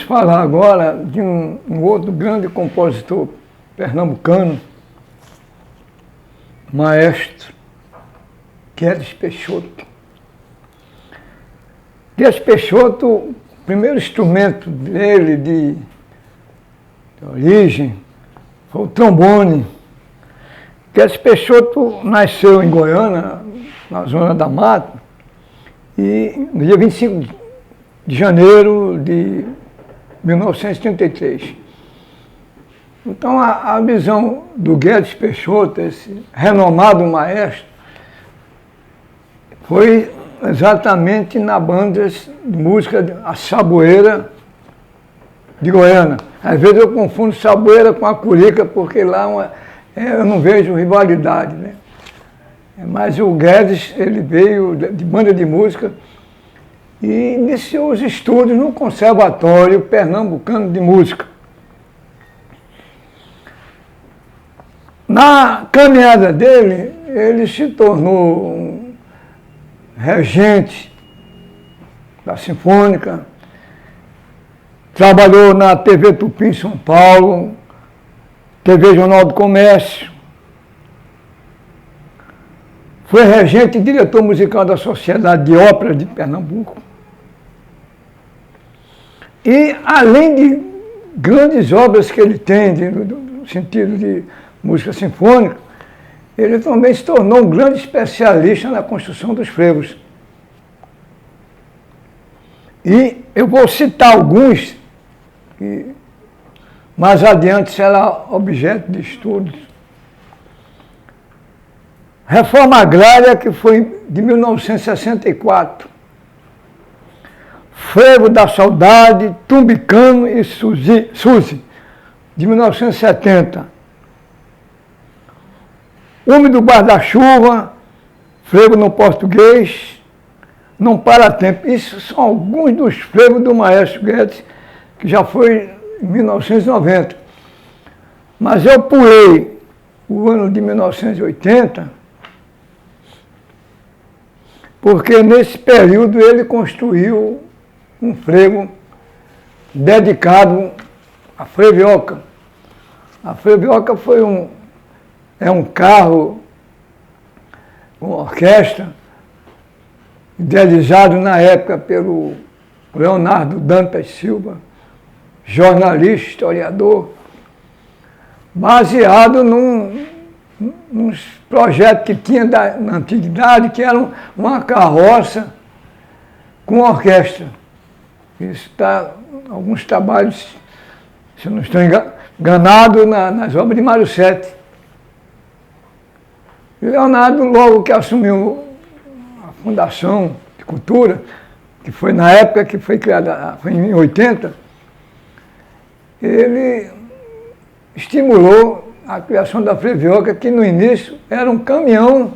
falar agora de um outro grande compositor pernambucano, maestro Guedes Peixoto. Guedes Peixoto, o primeiro instrumento dele de origem foi o trombone. Guedes Peixoto nasceu em Goiânia, na zona da Mata, e no dia 25 de janeiro de 1933. Então a visão do Guedes Peixoto, esse renomado maestro, foi exatamente na banda de música A Saboeira de Goiânia. Às vezes eu confundo Saboeira com a Curica, porque lá eu não vejo rivalidade, né? Mas o Guedes, ele veio de banda de música e iniciou os estudos no Conservatório Pernambucano de Música. Na caminhada dele, ele se tornou um regente da Sinfônica, trabalhou na TV Tupi em São Paulo, TV Jornal do Comércio, foi regente e diretor musical da Sociedade de Ópera de Pernambuco. E, além de grandes obras que ele tem, no sentido de música sinfônica, ele também se tornou um grande especialista na construção dos frevos. E eu vou citar alguns, que mais adiante será objeto de estudos. Reforma Agrária, que foi de 1964. Frevo da Saudade, Tumbicano e Suzy, de 1970. Úmido Guarda-Chuva, Frevo no Português, Não Para Tempo. Isso são alguns dos frevos do maestro Guedes, que já foi em 1990. Mas eu pulei o ano de 1980, porque nesse período ele construiu um frevo dedicado à Frevioca. A Frevioca foi um carro com orquestra, idealizado na época pelo Leonardo Dantas Silva, jornalista, historiador, baseado nos projetos que tinha na antiguidade, que eram uma carroça com orquestra. Isso está alguns trabalhos, se eu não estou enganado, nas obras de Mário Sete. Leonardo, logo que assumiu a Fundação de Cultura, que foi na época que foi criada, foi em 80, ele estimulou a criação da Frevioca, que no início era um caminhão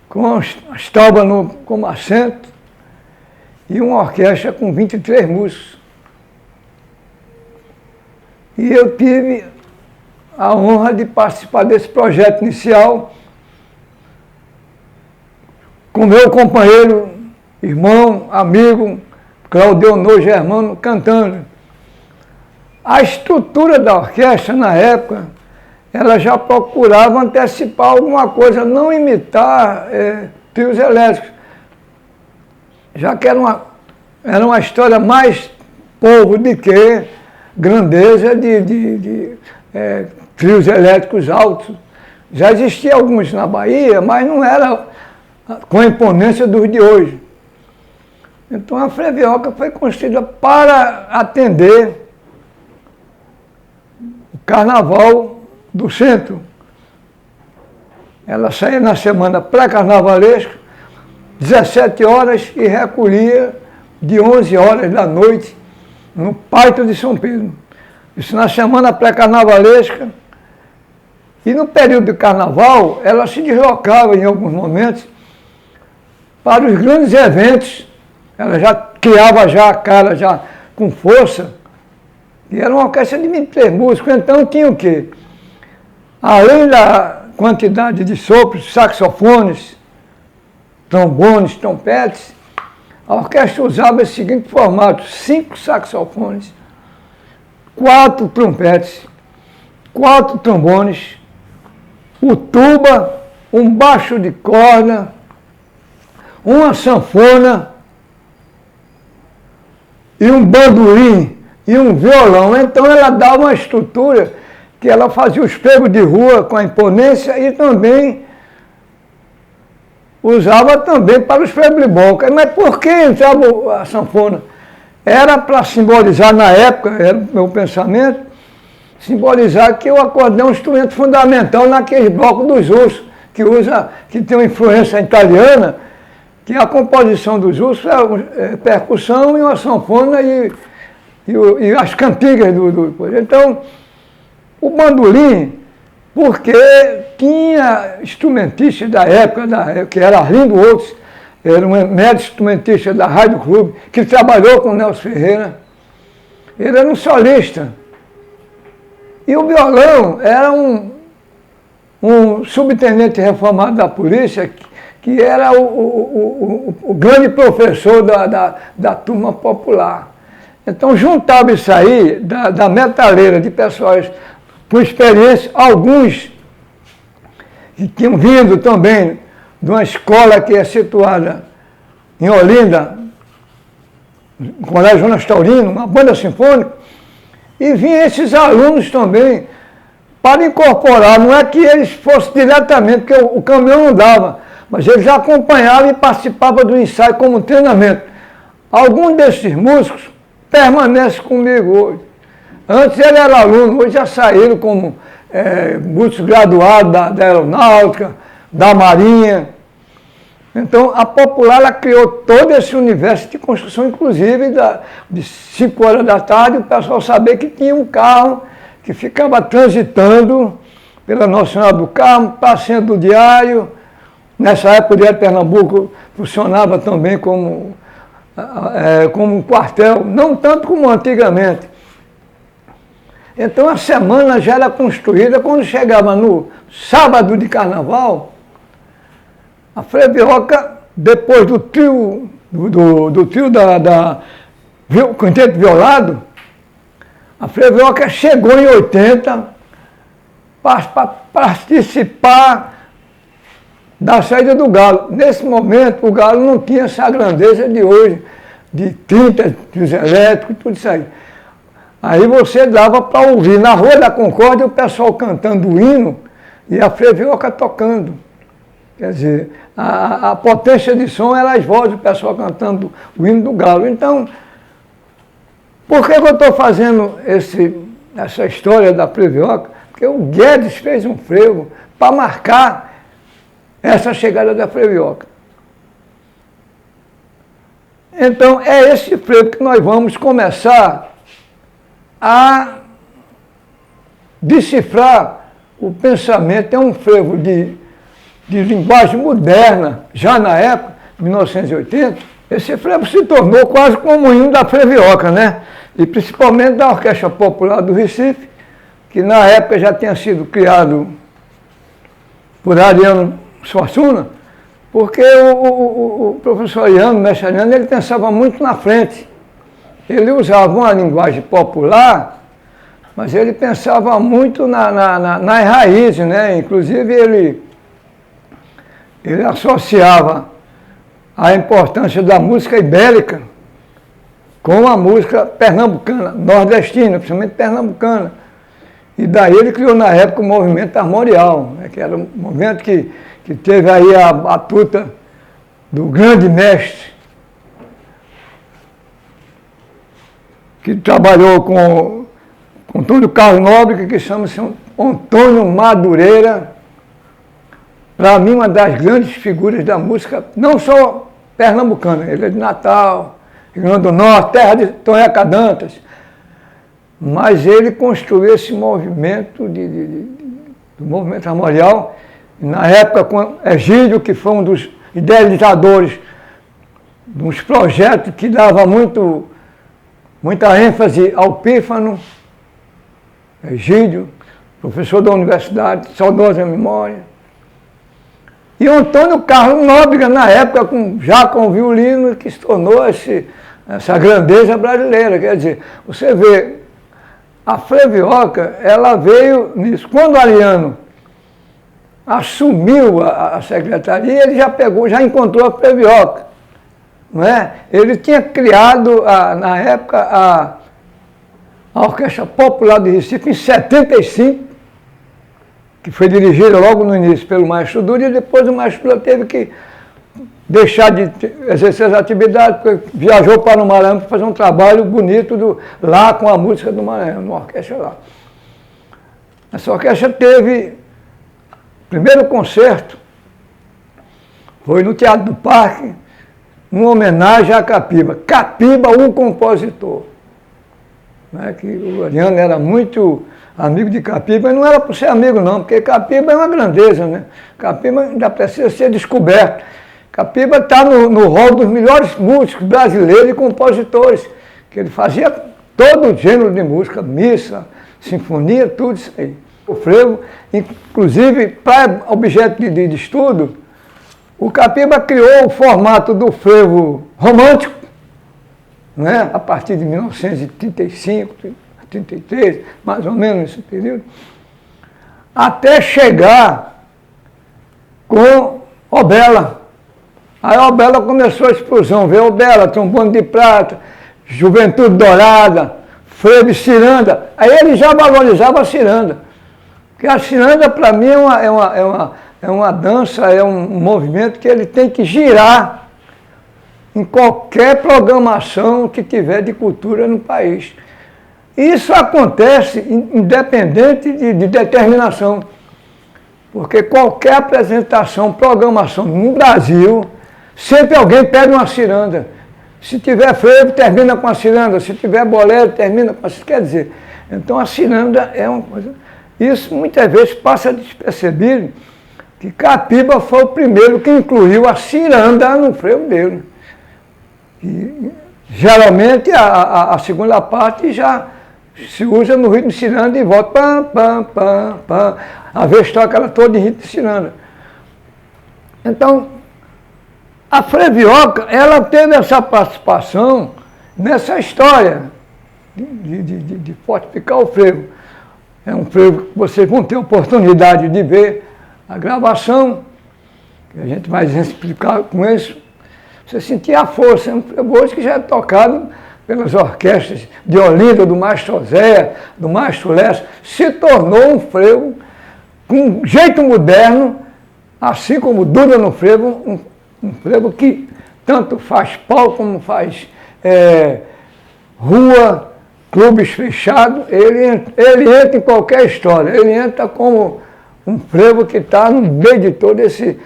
com as tábuas como assento e uma orquestra com 23 músicos. E eu tive a honra de participar desse projeto inicial com meu companheiro, irmão, amigo, Claudeonor Germano, cantando. A estrutura da orquestra, na época, ela já procurava antecipar alguma coisa, não imitar trios elétricos, já que era uma história mais povo do que grandeza de trios elétricos altos. Já existiam alguns na Bahia, mas não era com a imponência dos de hoje. Então a Frevioca foi construída para atender o Carnaval do Centro. Ela saía na semana pré-carnavalesca, 17 horas, e recolhia de 11 horas da noite no Pátio de São Pedro. Isso na semana pré-carnavalesca. E no período de carnaval, ela se deslocava em alguns momentos para os grandes eventos. Ela já criava a cara já com força. E era uma orquestra de 23 músicos. Então tinha o quê? Além da quantidade de sopros, saxofones, trombones, trompetes, A orquestra usava esse seguinte formato: 5 saxofones, 4 trompetes, 4 trombones, o tuba, um baixo de corda, uma sanfona e um bandolim e um violão. Então ela dava uma estrutura que ela fazia os pregos de rua com a imponência e também usava também para os pregos de boca. Mas por que entrava a sanfona? Era para simbolizar, na época, era o meu pensamento, simbolizar que o acordeão é um instrumento fundamental naqueles blocos dos ursos, que tem uma influência italiana, que a composição dos ursos é percussão e uma sanfona e as cantigas do. Então, o bandolim, porque tinha instrumentistas da época, que era Arlindo Outros, era um médico instrumentista da Rádio Clube, que trabalhou com o Nelson Ferreira. Ele era um solista. E o violão era um subtenente reformado da polícia, que era o grande professor da turma popular. Então juntava isso aí, da metaleira de pessoas com experiência, alguns que tinham vindo também de uma escola que é situada em Olinda, no Colégio Jonas Taurino, uma banda sinfônica, e vinham esses alunos também para incorporar. Não é que eles fossem diretamente, porque o caminhão não dava, mas eles acompanhavam e participavam do ensaio como treinamento. Alguns desses músicos permanecem comigo hoje. Antes ele era aluno, hoje já saíram como músicos graduados da aeronáutica, da marinha. Então, a Popular ela criou todo esse universo de construção, inclusive de 5 horas da tarde, o pessoal sabia que tinha um carro que ficava transitando pela Nossa Senhora do Carmo, Pracinha do Diário. Nessa época, o Diário de Pernambuco funcionava também como um quartel, não tanto como antigamente. Então, a semana já era construída. Quando chegava no sábado de carnaval, a Frevioca, depois do trio da Quinteto Violado, a Frevioca chegou em 80 para participar da saída do Galo. Nesse momento, o Galo não tinha essa grandeza de hoje, de 30 trios elétricos, tudo isso aí. Aí você dava para ouvir na Rua da Concórdia o pessoal cantando o hino e a Frevioca tocando. Quer dizer, a potência de som era as vozes do pessoal cantando o hino do Galo. Então, por que eu estou fazendo essa história da Frevioca? Porque o Guedes fez um frevo para marcar essa chegada da Frevioca. Então, é esse frevo que nós vamos começar a decifrar o pensamento. É um frevo de linguagem moderna, já na época, 1980, esse frevo se tornou quase como o hino da Frevioca, né? E principalmente da Orquestra Popular do Recife, que na época já tinha sido criado por Ariano Suassuna, porque o professor Ariano, o mestre Ariano, ele pensava muito na frente. Ele usava uma linguagem popular, mas ele pensava muito nas raízes, né? Inclusive ele associava a importância da música ibérica com a música pernambucana, nordestina, principalmente pernambucana. E daí ele criou na época o movimento armorial, né, que era um movimento que teve aí a batuta do grande mestre, que trabalhou com Antônio Carlos Nobre, que chama-se Antônio Madureira. Para mim, uma das grandes figuras da música, não só pernambucana, ele é de Natal, Rio Grande do Norte, terra de Tonheca Dantas, mas ele construiu esse movimento do movimento armorial, na época com Egídio, que foi um dos idealizadores de uns projetos que dava muita ênfase ao pífano. Egídio, professor da universidade, saudosa memória. E o Antônio Carlos Nóbrega, na época, já com o violino, que se tornou essa grandeza brasileira. Quer dizer, você vê, a Frevioca, ela veio nisso. Quando o Ariano assumiu a secretaria, ele já encontrou a Frevioca. Não é? Ele tinha criado, na época, a Orquestra Popular de Recife, em 75, que foi dirigida logo no início pelo Maestro Dutra, e depois o Maestro Dutra teve que deixar de exercer as atividades, porque viajou para o Maranhão para fazer um trabalho bonito lá com a música do Maranhão, numa orquestra lá. Essa orquestra teve, o primeiro concerto foi no Teatro do Parque, uma homenagem a Capiba. Capiba, o compositor. Né, que o Ariano era muito amigo de Capiba, mas não era por ser amigo não, porque Capiba é uma grandeza, né? Capiba ainda precisa ser descoberto. Capiba está no rol dos melhores músicos brasileiros e compositores, que ele fazia todo gênero de música, missa, sinfonia, tudo isso aí. O frevo, inclusive, para objeto de estudo, o Capiba criou o formato do frevo romântico, né? A partir de 1935, 33, mais ou menos nesse período, até chegar com Obela. Aí a Obela começou a explosão, veio Obela, Trombone de Prata, Juventude Dourada, frevo e ciranda. Aí ele já valorizava a ciranda, porque a ciranda para mim é uma dança, é um movimento que ele tem que girar em qualquer programação que tiver de cultura no país. Isso acontece independente de determinação, porque qualquer apresentação, programação no Brasil, sempre alguém pede uma ciranda. Se tiver frevo, termina com a ciranda. Se tiver bolero, termina com a ciranda. Quer dizer, então a ciranda é uma coisa... Isso muitas vezes passa despercebido, que Capiba foi o primeiro que incluiu a ciranda no frevo dele. E, geralmente a segunda parte já se usa no ritmo de ciranda e volta pam, pam, pam, pam. A vez toca ela toda em ritmo de ciranda. Então, a Frevioca, ela teve essa participação nessa história de fortificar o frevo. É um frevo que vocês vão ter oportunidade de ver a gravação, que a gente vai explicar com isso. Você sentia a força, é um frevo hoje que já é tocado pelas orquestras de Olinda, do Maestro Oséia, do Maestro Lessa, se tornou um frevo com um jeito moderno, assim como Duda no frevo, um frevo que tanto faz palco como faz rua, clubes fechados, ele entra em qualquer história, ele entra como um frevo que está no meio de todo esse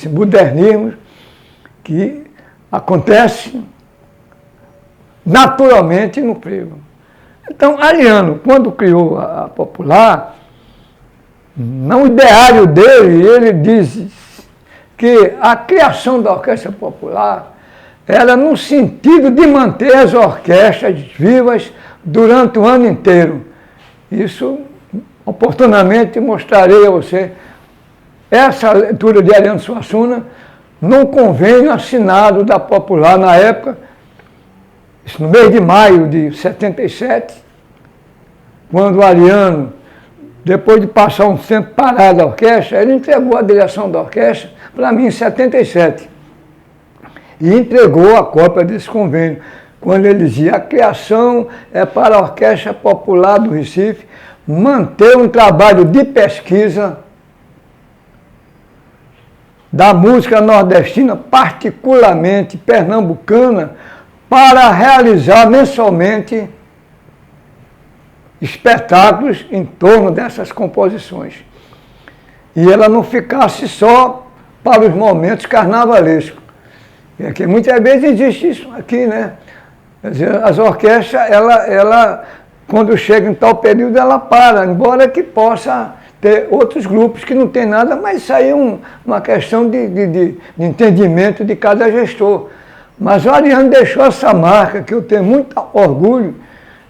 modernismo que acontece naturalmente no frevo. Então, Ariano, quando criou a Popular, no ideário dele, ele diz que a criação da Orquestra Popular era no sentido de manter as orquestras vivas durante o ano inteiro. Isso, oportunamente, mostrarei a você essa leitura de Ariano Suassuna num convênio assinado da Popular na época, isso no mês de maio de 77, quando o Ariano, depois de passar um tempo parado da orquestra, ele entregou a direção da orquestra para mim em 77. E entregou a cópia desse convênio, quando ele dizia: a criação é para a Orquestra Popular do Recife manter um trabalho de pesquisa da música nordestina, particularmente pernambucana, para realizar mensalmente espetáculos em torno dessas composições. E ela não ficasse só para os momentos carnavalescos. Porque muitas vezes existe isso aqui, né? Quer dizer, as orquestras, ela, quando chega em tal período, ela para, embora que possa ter outros grupos que não tem nada, mas isso aí é uma questão de entendimento de cada gestor. Mas o Ariano deixou essa marca, que eu tenho muito orgulho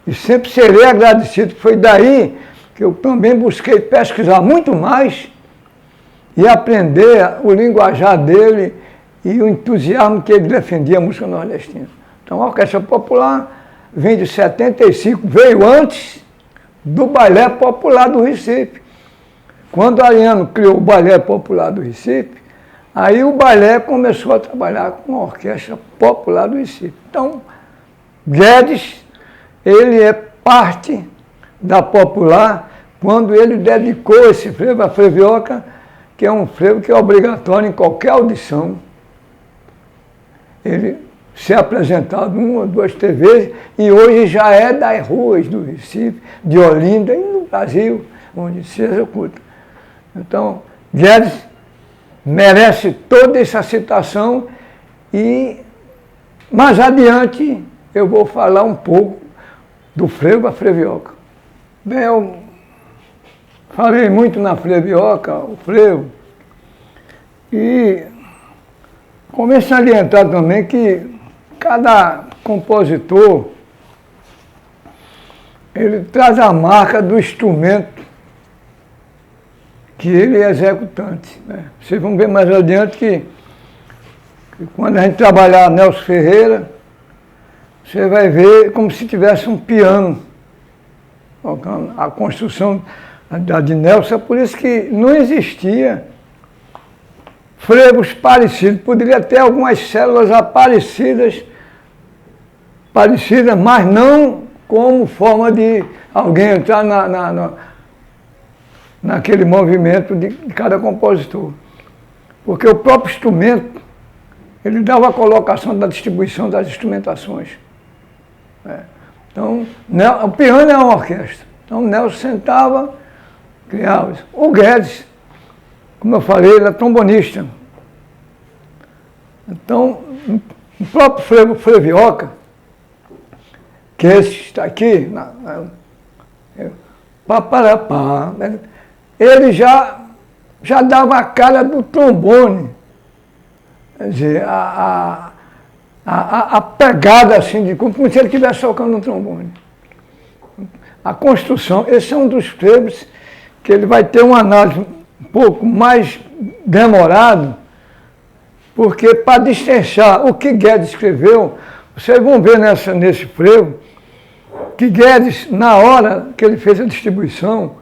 e sempre serei agradecido. Foi daí que eu também busquei pesquisar muito mais e aprender o linguajar dele e o entusiasmo que ele defendia a música nordestina. Então a Orquestra Popular vem de 75, veio antes do Balé Popular do Recife. Quando Ariano criou o Balé Popular do Recife, aí o balé começou a trabalhar com a Orquestra Popular do Recife. Então, Guedes, ele é parte da Popular quando ele dedicou esse frevo à Frevioca, que é um frevo que é obrigatório em qualquer audição. Ele ser apresentado uma ou duas TVs e hoje já é das ruas do Recife, de Olinda e no Brasil, onde se executa. Então, Guedes merece toda essa citação e mais adiante eu vou falar um pouco do frevo à Frevioca. Bem, eu falei muito na Frevioca, o frevo, e comecei a salientar também que cada compositor, ele traz a marca do instrumento que ele é executante. Né? Vocês vão ver mais adiante que quando a gente trabalhar Nelson Ferreira, você vai ver como se tivesse um piano tocando. A construção da de Nelson, é por isso que não existia frevos parecidos. Poderia ter algumas células parecidas, mas não como forma de alguém entrar naquele movimento de cada compositor. Porque o próprio instrumento, ele dava a colocação da distribuição das instrumentações. Então, o piano é uma orquestra. Então, o Nelson sentava, criava isso. O Guedes, como eu falei, ele é trombonista. Então, o próprio frevo Frevioca, que esse está aqui, ele já dava a cara do trombone. Quer dizer, a pegada assim, como se ele estivesse tocando um trombone. A construção, esse é um dos frevos que ele vai ter uma análise um pouco mais demorado, porque para destrinchar o que Guedes escreveu, vocês vão ver nesse frevo, que Guedes, na hora que ele fez a distribuição,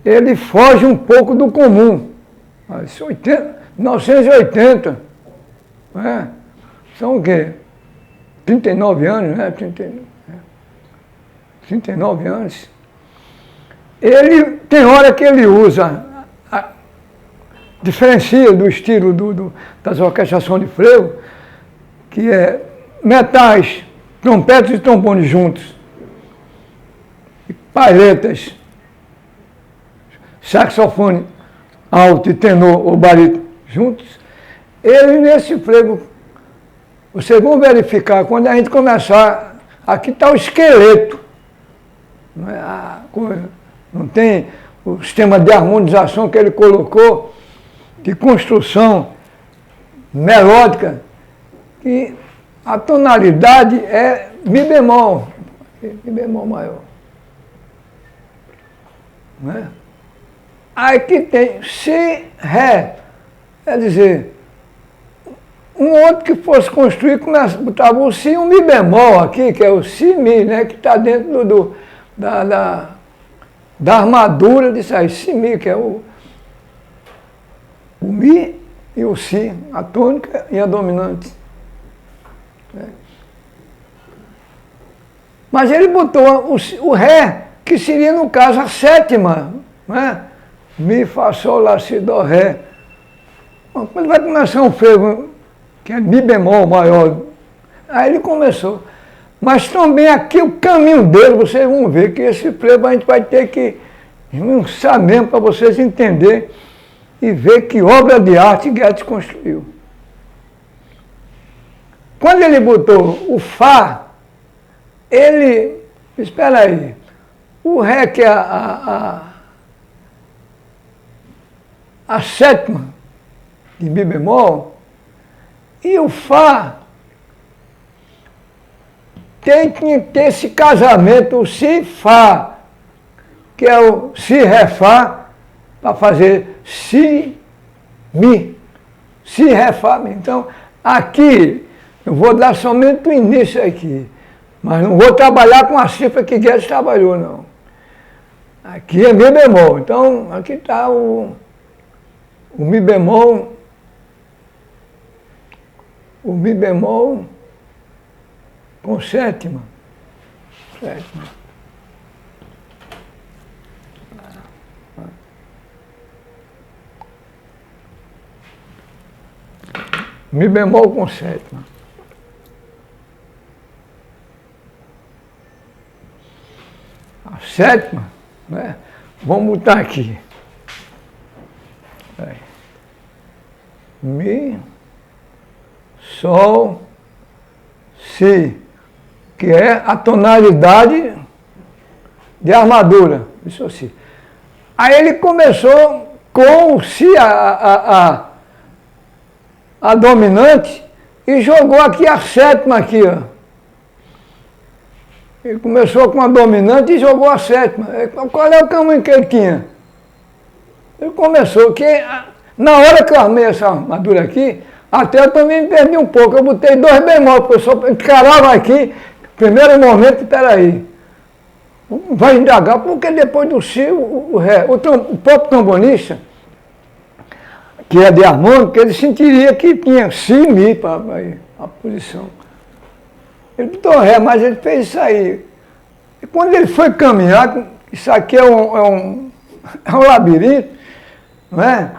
ele foge um pouco do comum. 1980, são o quê? 39 anos, né? 39 anos. Ele tem hora que ele usa, diferencia do estilo das orquestrações de frevo, que é metais, trompetes e trombones juntos, e palhetas, saxofone alto e tenor ou barítono juntos. Ele nesse frevo, vocês vão verificar, quando a gente começar, aqui está o esqueleto, não é a coisa, não tem o sistema de harmonização que ele colocou, de construção melódica, e a tonalidade é Mi bemol maior. Não é? Aí que tem Si, Ré, quer dizer, um outro que fosse construir, botava o Si e um Mi bemol aqui, que é o Si, Mi, né, que está dentro da armadura disso aí, Si, Mi, que é o Mi e o Si, a tônica e a dominante. Mas ele botou o Ré, que seria, no caso, a sétima, né? Mi, Fá, Sol, Lá, Si, Dó, Ré. Bom, quando vai começar um frevo, que é Mi bemol maior, aí ele começou. Mas também aqui o caminho dele, vocês vão ver que esse frevo a gente vai ter que esmiuçar mesmo para vocês entenderem e ver que obra de arte Guedes construiu. Quando ele botou o Fá, ele, espera aí, o Ré, que é a sétima de Mi bemol, e o Fá tem que ter esse casamento, o Si, Fá, que é o Si, Ré, Fá, para fazer Si, Mi, Si, Ré, Fá, Mi. Então, aqui, eu vou dar somente o início aqui, mas não vou trabalhar com a cifra que Guedes trabalhou, não. Aqui é Mi bemol, então aqui está o Mi bemol, com sétima. Mi bemol com sétima. A sétima, né? Vamos botar aqui. Mi, Sol, Si, que é a tonalidade de armadura. Isso assim. Aí ele começou com o Si, a dominante, e jogou aqui a sétima aqui, ó. Ele começou com a dominante e jogou a sétima. Qual é o caminho que ele tinha? Ele começou, na hora que eu armei essa armadura aqui, até eu também me perdi um pouco. Eu botei 2 bemol, porque eu só encarava aqui, primeiro momento, peraí. Vai indagar, porque depois do Si, o Ré, o próprio trombonista, que é de harmônico, ele sentiria que tinha Si e Mi para a posição. Ele botou Ré, mas ele fez isso aí. E quando ele foi caminhar, isso aqui é um labirinto, não é?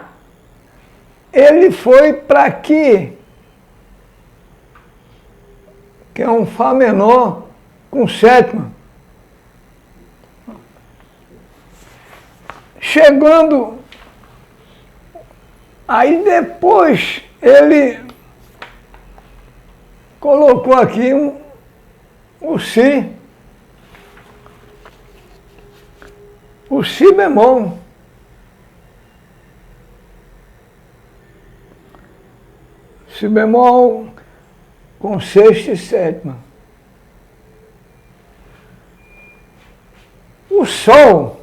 Ele foi para aqui, que é um Fá menor com sétima. Chegando, aí depois ele colocou aqui o Si bemol. Si bemol com sexta e sétima. O Sol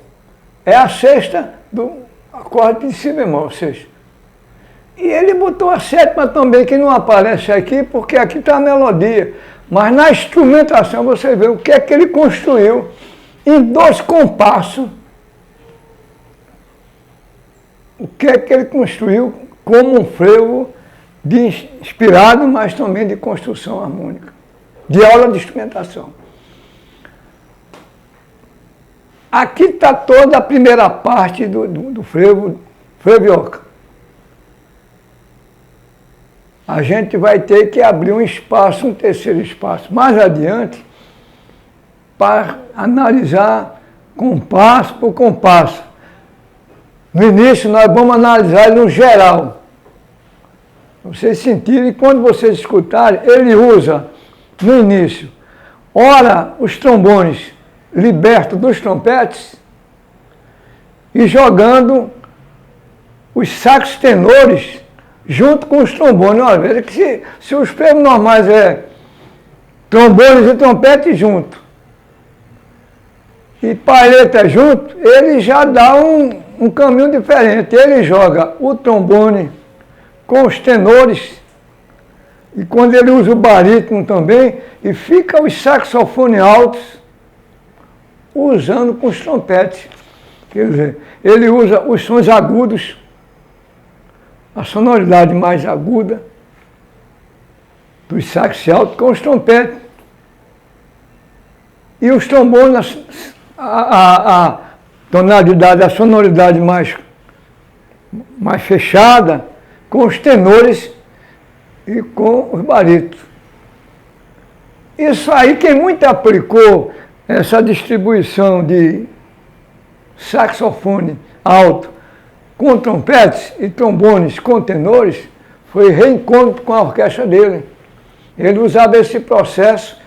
é a sexta do acorde de Si bemol, sexta. E ele botou a sétima também, que não aparece aqui, porque aqui está a melodia. Mas na instrumentação você vê o que é que ele construiu em 2 compassos. O que é que ele construiu como um frevo inspirado, mas também de construção harmônica, de aula de instrumentação. Aqui está toda a primeira parte do frevo ioca. A gente vai ter que abrir um espaço, um terceiro espaço, mais adiante, para analisar compasso por compasso. No início, nós vamos analisar ele no geral. Vocês sentirem, quando vocês escutarem, ele usa, no início, ora os trombones libertos dos trompetes e jogando os saxos tenores junto com os trombones. Olha, veja que se os frevos normais é trombones e trompetes junto e palheta junto, ele já dá um caminho diferente. Ele joga o trombone com os tenores, e quando ele usa o barítono também, e fica os saxofones altos usando com os trompetes. Quer dizer, ele usa os sons agudos, a sonoridade mais aguda dos sax altos com os trompetes. E os trombones, a tonalidade, a sonoridade mais fechada, com os tenores e com os barítonos. Isso aí, quem muito aplicou essa distribuição de saxofone alto com trompetes e trombones com tenores, foi reencontro com a orquestra dele. Ele usava esse processo,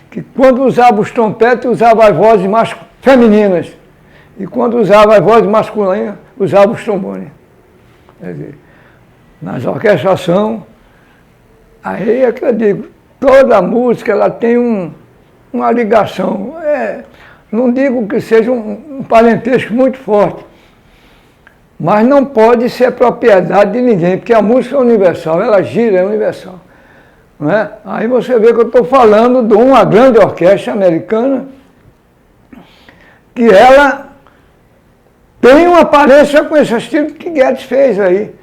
que quando usava os trompetes, usava as vozes mais femininas, e quando usava as vozes masculinas, usava os trombones. Quer dizer, nas orquestrações, aí é que eu digo, toda música ela tem uma ligação. Não digo que seja um parentesco muito forte, mas não pode ser propriedade de ninguém, porque a música é universal, ela gira, é universal. Não é? Aí você vê que eu estou falando de uma grande orquestra americana, que ela tem uma aparência com esse estilo que Guedes fez aí.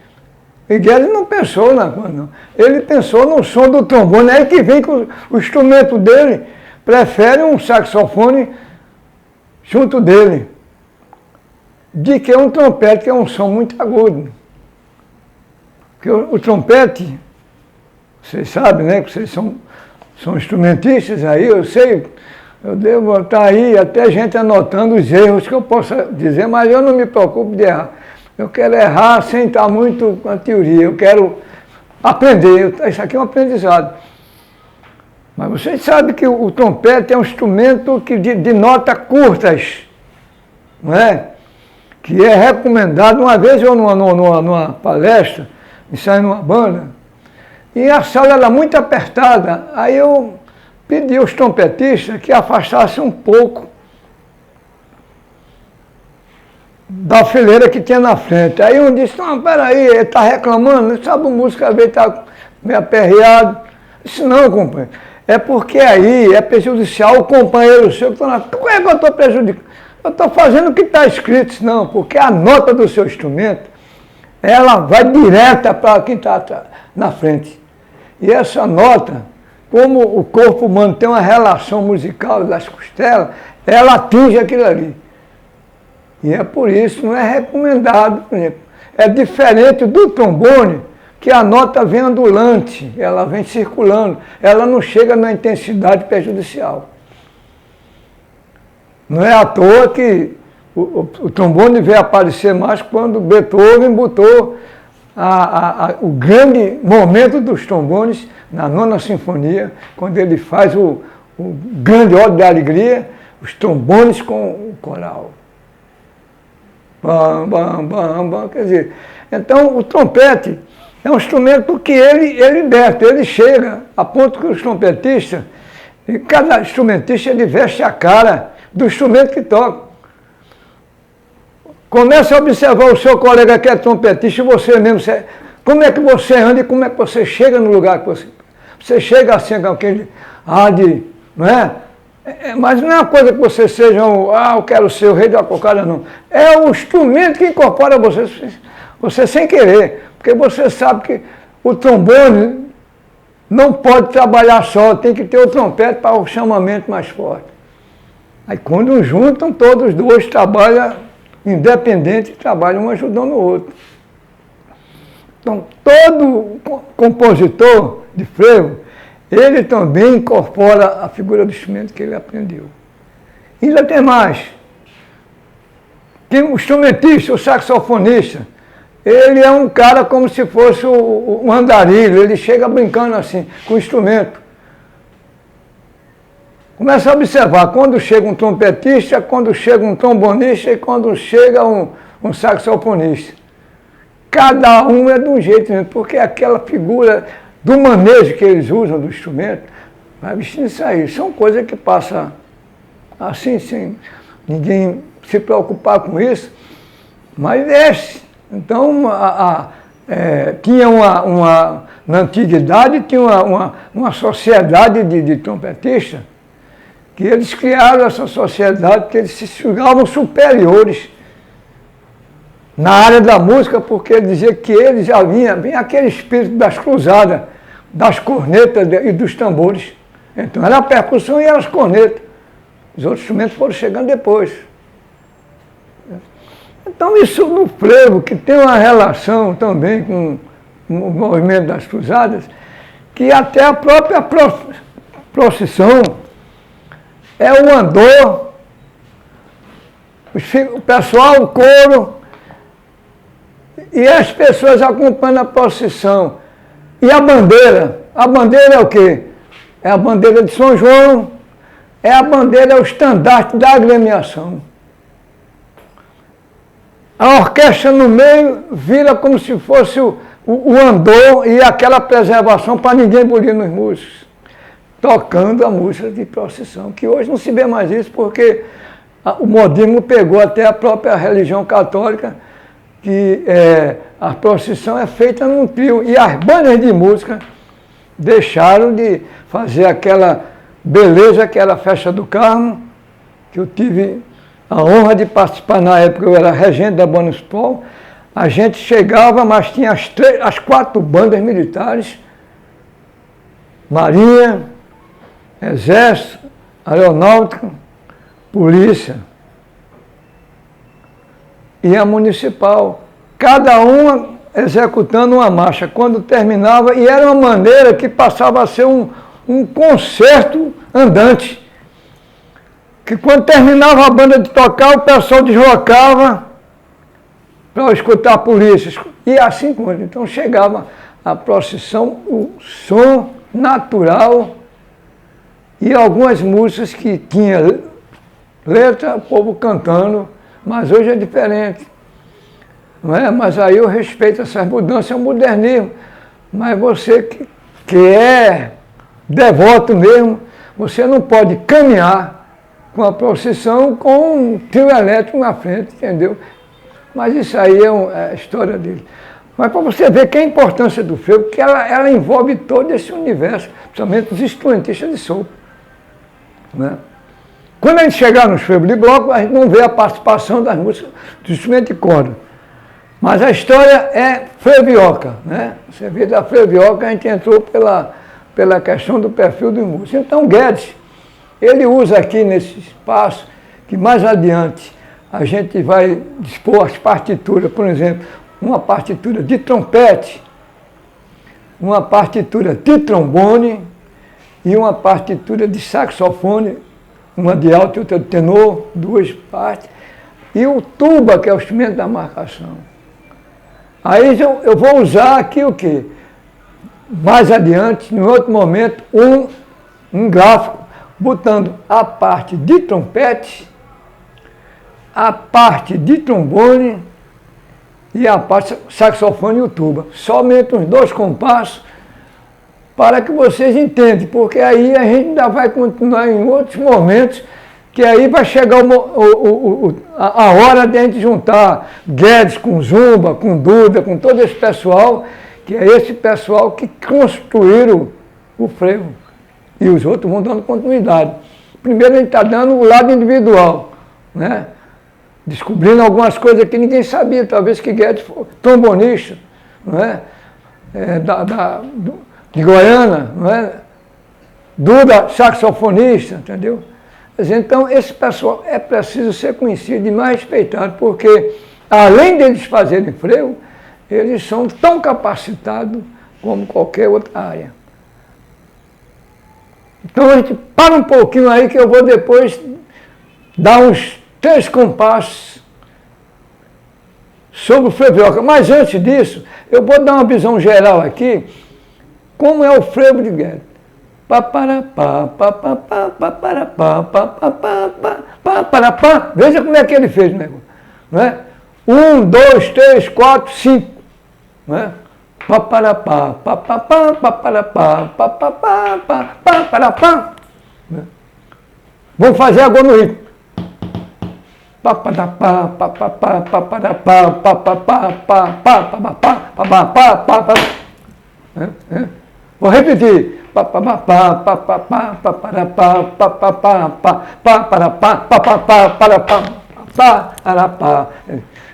E Guedes não pensou na coisa, não. Ele pensou no som do trombone, é aí que vem com o instrumento dele, prefere um saxofone junto dele, de que um trompete, que é um som muito agudo. Porque o trompete, vocês sabem, né, que vocês são instrumentistas aí, eu sei, eu devo estar aí, até gente anotando os erros que eu possa dizer, mas eu não me preocupo de errar. Eu quero errar sem estar muito com a teoria, eu quero aprender, isso aqui é um aprendizado. Mas vocês sabem que o trompete é um instrumento de notas curtas, não é? Que é recomendado. Uma vez eu numa palestra, ensaiando numa banda, e a sala era muito apertada, aí eu pedi aos trompetistas que afastassem um pouco da fileira que tinha na frente. Aí um disse, não, peraí, ele está reclamando, não sabe, a música às vezes está meio aperreado. Eu disse, não, companheiro, é porque aí é prejudicial o companheiro seu que está na... Como é que eu estou prejudicando? Eu estou fazendo o que está escrito, não, porque a nota do seu instrumento, ela vai direta para quem está na frente. E essa nota, como o corpo humano tem uma relação musical das costelas, ela atinge aquilo ali. E é por isso, não é recomendado, por exemplo. É diferente do trombone, que a nota vem ondulante, ela vem circulando, ela não chega na intensidade prejudicial. Não é à toa que o trombone veio aparecer mais quando Beethoven botou o grande momento dos trombones na Nona Sinfonia, quando ele faz o grande Ode da Alegria, os trombones com o coral. Bam, bam, bam, bam, quer dizer, então o trompete é um instrumento que ele liberta, ele chega a ponto que os trompetistas, e cada instrumentista ele veste a cara do instrumento que toca. Comece a observar o seu colega que é trompetista e você mesmo, como é que você anda e como é que você chega no lugar que você chega assim com aquele não é? Mas não é uma coisa que você seja eu quero ser o rei da cocada, não. É o instrumento que incorpora você sem querer, porque você sabe que o trombone não pode trabalhar só, tem que ter o trompete para o chamamento mais forte. Aí quando juntam, todos os dois trabalham independente, trabalham um ajudando o outro. Então, todo compositor de frevo, ele também incorpora a figura do instrumento que ele aprendeu. E ainda tem mais. Tem o instrumentista, o saxofonista, ele é um cara como se fosse um andarilho, ele chega brincando assim, com o instrumento. Começa a observar, quando chega um trompetista, quando chega um trombonista e quando chega um saxofonista. Cada um é de um jeito mesmo, porque aquela figura do manejo que eles usam do instrumento, vai vestindo isso aí. São coisas que passam assim, sem ninguém se preocupar com isso, mas desce. Então, tinha na antiguidade, tinha uma sociedade de trompetistas, que eles criaram essa sociedade, que eles se julgavam superiores na área da música, porque ele dizia que eles já vinha aquele espírito das cruzadas, das cornetas e dos tambores. Então era a percussão e as cornetas. Os outros instrumentos foram chegando depois. Então isso no frevo, que tem uma relação também com o movimento das cruzadas, que até a própria procissão é o andor, o pessoal, o coro, e as pessoas acompanham a procissão. E a bandeira é o quê? É a bandeira de São João, a bandeira, é o estandarte da agremiação. A orquestra no meio vira como se fosse o andor e aquela preservação para ninguém bulir nos músicos, tocando a música de procissão, que hoje não se vê mais isso, porque o modismo pegou até a própria religião católica, que a procissão é feita num trio. E as bandas de música deixaram de fazer aquela beleza que era a Festa do Carmo, que eu tive a honra de participar na época, eu era regente da Banda Municipal. A gente chegava, mas tinha as 4 bandas militares, Marinha, Exército, Aeronáutica, Polícia e a Municipal, cada uma executando uma marcha. Quando terminava, e era uma maneira que passava a ser um concerto andante, que quando terminava a banda de tocar, o pessoal deslocava para escutar a polícia, e assim como. Então chegava a procissão, o som natural e algumas músicas que tinha letra, o povo cantando, mas hoje é diferente, não é? Mas aí eu respeito essas mudanças, é o modernismo, mas você que é devoto mesmo, você não pode caminhar com a procissão com um trio elétrico na frente, entendeu? Mas isso aí é a história dele. Mas para você ver que a importância do frevo, que ela envolve todo esse universo, principalmente os instrumentistas de sopro, né? Quando a gente chegar nos frevos de bloco, a gente não vê a participação das músicas do instrumento de corda. Mas a história é frevioca, né? Você vê da frevioca, a gente entrou pela questão do perfil do músico. Então Guedes, ele usa aqui nesse espaço, que mais adiante a gente vai dispor as partituras, por exemplo, uma partitura de trompete, uma partitura de trombone e uma partitura de saxofone, uma de alto e outra de tenor, 2 partes, e o tuba, que é o instrumento da marcação. Aí eu vou usar aqui o quê? Mais adiante, em outro momento, um gráfico, botando a parte de trompete, a parte de trombone e a parte saxofone e o tuba. Somente os 2 compassos, para que vocês entendam, porque aí a gente ainda vai continuar em outros momentos, que aí vai chegar a hora de a gente juntar Guedes com Zumba, com Duda, com todo esse pessoal, que é esse pessoal que construíram o frevo. E os outros vão dando continuidade. Primeiro a gente está dando o lado individual, né? Descobrindo algumas coisas que ninguém sabia, talvez que Guedes foi trombonista, não é? De Goiânia, não é? Duda, saxofonista, entendeu? Então, esse pessoal é preciso ser conhecido e mais respeitado, porque, além deles fazerem frevo, eles são tão capacitados como qualquer outra área. Então, a gente para um pouquinho aí, que eu vou depois dar uns 3 compassos sobre o frevioca. Mas, antes disso, eu vou dar uma visão geral aqui, como é o frevo de Guedes. Veja como é que ele fez o negócio, não é? 1, 2, 3, 4, 5, não é? Vamos fazer agora no ritmo. Vou repetir.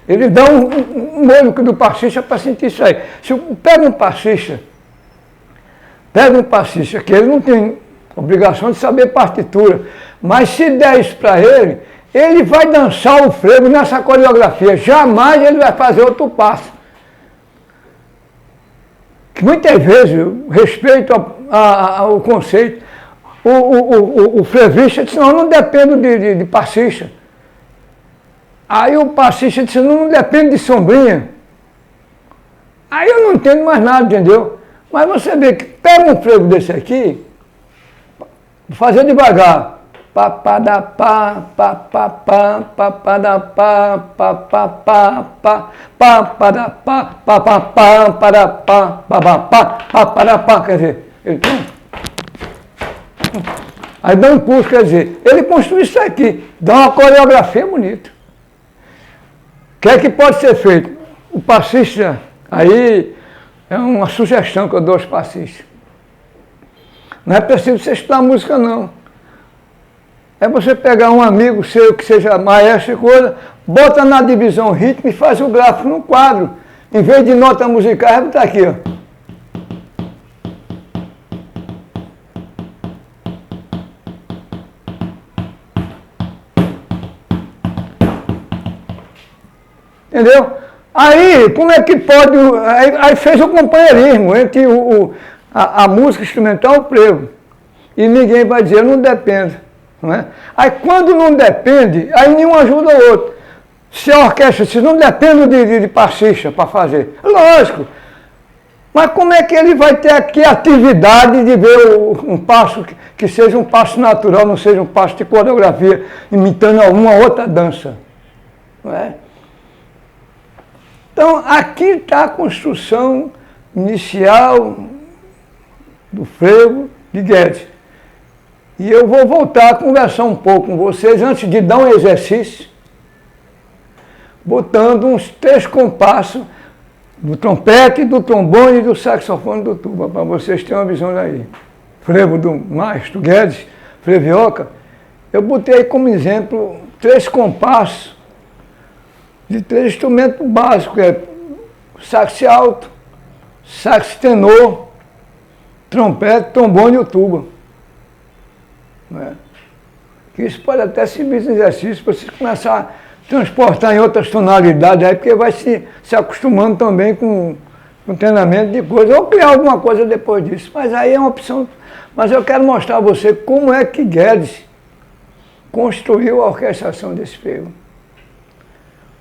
Ele dá um molho do passista para sentir isso aí. Se pega um passista que ele não tem obrigação de saber partitura, mas se der isso para ele, ele vai dançar o frevo nessa coreografia. Jamais ele vai fazer outro passo. Que muitas vezes, eu respeito ao conceito, o frevista disse, não dependo de passista. Aí o passista disse, não depende de sombrinha. Aí eu não entendo mais nada, entendeu? Mas você vê que pega um frevo desse aqui, vou fazer devagar. Papadapá, papadapá, papadapá, papadapá, papadapá, quer dizer, aí dá um impulso, quer dizer, ele construiu isso aqui, dá uma coreografia bonita. O que é que pode ser feito? o passista, aí é uma sugestão que eu dou aos passistas. Não é preciso você estudar música, não. É você pegar um amigo seu que seja maestro e coisa, bota na divisão ritmo e faz o gráfico no quadro. Em vez de nota musical, vai botar aqui, ó. Entendeu? Aí, como é que pode... Aí fez o companheirismo entre a música instrumental e o frevo. E ninguém vai dizer, não depende. Não é? Aí quando não depende, aí nenhum ajuda o outro. Se a orquestra, se não depende de passista para fazer, lógico. Mas como é que ele vai ter a criatividade de ver um passo que seja um passo natural, não seja um passo de coreografia, imitando alguma outra dança? Não é? Então, aqui está a construção inicial do frevo de Guedes. E eu vou voltar a conversar um pouco com vocês antes de dar um exercício, botando uns 3 compassos do trompete, do trombone e do saxofone do tuba, para vocês terem uma visão daí. Frevo do maestro Guedes, Frevioca, eu botei como exemplo 3 compassos de 3 instrumentos básicos, é sax alto, sax tenor, trompete, trombone e o tuba. Né? Isso pode até servir de exercício para você começar a transportar em outras tonalidades, aí, porque vai se acostumando também com treinamento de coisa, ou criar alguma coisa depois disso. Mas aí é uma opção. Mas eu quero mostrar a você como é que Guedes construiu a orquestração desse frevo.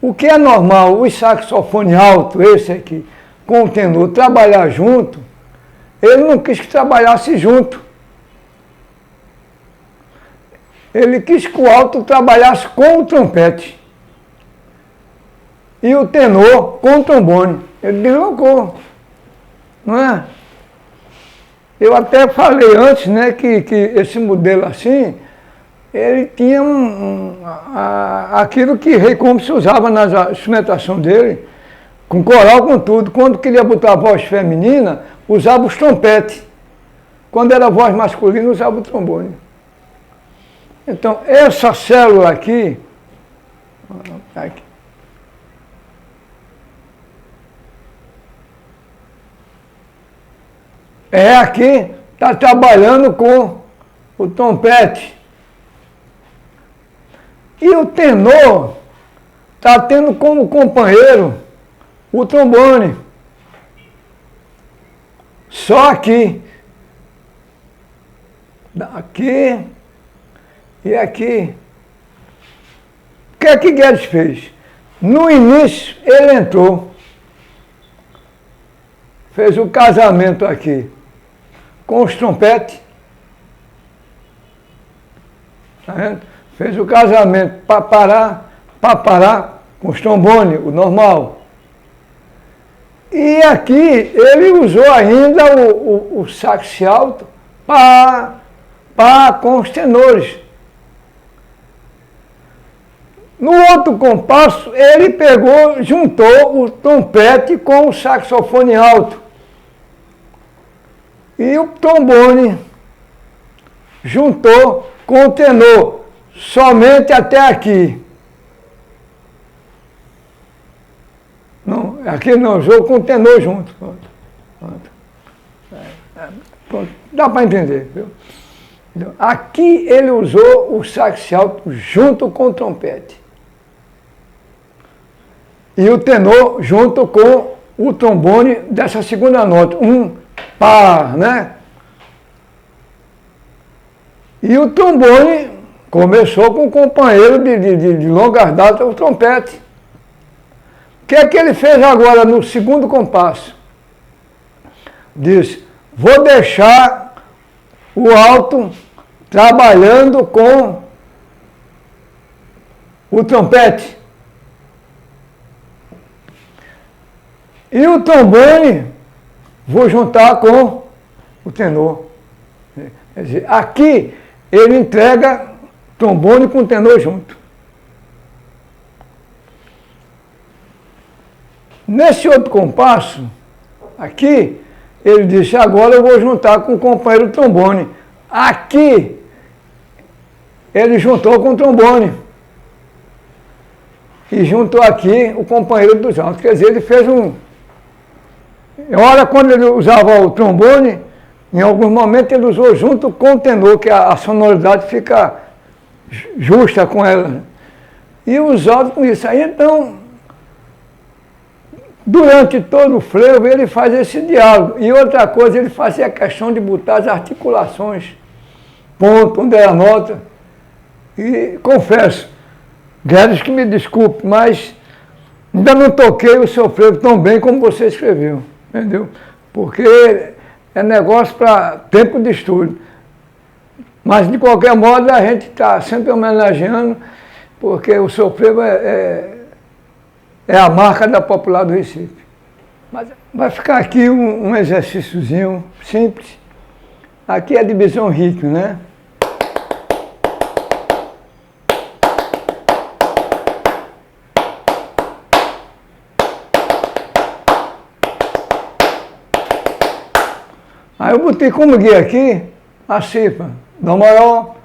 O que é normal, o saxofone alto, esse aqui, com o tenor, trabalhar junto, ele não quis que trabalhasse junto. Ele quis que o alto trabalhasse com o trompete. E o tenor com o trombone. Ele deslocou. Não é? Eu até falei antes, né, que esse modelo assim, ele tinha aquilo que Rei Gomes se usava na instrumentação dele, com coral, com tudo. Quando queria botar a voz feminina, usava os trompetes. Quando era voz masculina, usava o trombone. Então, essa célula aqui, aqui, está trabalhando com o trompete. E o tenor está tendo como companheiro o trombone. Só aqui. Aqui e aqui. O que é que Guedes fez? No início, ele entrou. Fez o casamento aqui com os trompetes. Tá vendo? Fez o casamento para parar com os trombones, o normal. E aqui ele usou ainda o sax alto com os tenores. No outro compasso, ele juntou o trompete com o saxofone alto. E o trombone juntou com o tenor, somente até aqui. Não, aqui não, usou com o tenor junto. Pronto. Dá para entender, viu? Aqui ele usou o sax alto junto com o trompete. E o tenor junto com o trombone dessa segunda nota. Pá, né? E o trombone começou com um companheiro de longas datas, o trompete. O que é que ele fez agora no segundo compasso? Disse, vou deixar o alto trabalhando com o trompete. E o trombone vou juntar com o tenor. Quer dizer, aqui ele entrega trombone com tenor junto. Nesse outro compasso, aqui, ele disse, agora eu vou juntar com o companheiro trombone. Aqui, ele juntou com o trombone. E juntou aqui o companheiro dos altos. Quer dizer, ele fez um... Olha, quando ele usava o trombone, em alguns momentos ele usou junto com o tenor, que a sonoridade fica justa com ela. E os altos com isso. Aí, então, durante todo o frevo, ele faz esse diálogo. E outra coisa, ele fazia a questão de botar as articulações, ponto, onde era a nota. E confesso, Guedes que me desculpe, mas ainda não toquei o seu frevo tão bem como você escreveu, entendeu? Porque é negócio para tempo de estudo. Mas, de qualquer modo, a gente está sempre homenageando, porque o seu frevo é a marca da Popular do Recife. Mas vai ficar aqui um exercíciozinho simples. Aqui é a divisão rítmica, né? Aí eu botei como guia aqui a cifra Dó maior,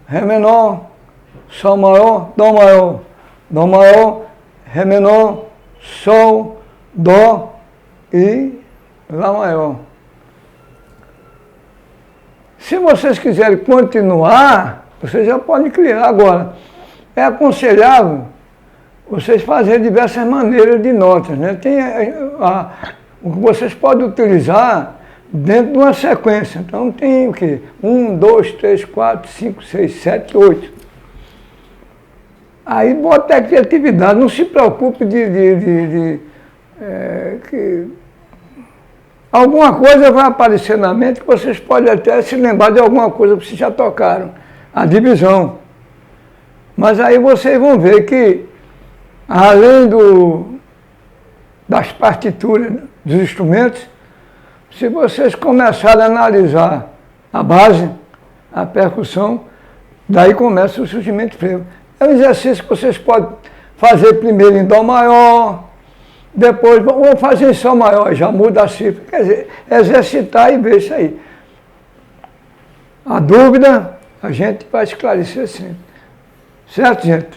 Ré menor, Sol maior, Dó maior, Dó maior, Ré menor, Sol, Dó e Lá maior. Se vocês quiserem continuar, vocês já podem criar. Agora, é aconselhável vocês fazerem diversas maneiras de notas, né? Tem o que vocês podem utilizar dentro de uma sequência. Então tem o quê? 1, 2, 3, 4, 5, 6, 7, 8. Aí bota a criatividade, não se preocupe que alguma coisa vai aparecer na mente que vocês podem até se lembrar de alguma coisa que vocês já tocaram, a divisão. Mas aí vocês vão ver que, além das partituras dos instrumentos, se vocês começarem a analisar a base, a percussão, daí começa o surgimento de frevo. É um exercício que vocês podem fazer primeiro em Dó maior, depois vão fazer em Sol maior, já muda a cifra. Quer dizer, exercitar e ver isso aí. A dúvida, a gente vai esclarecer sempre. Certo, gente?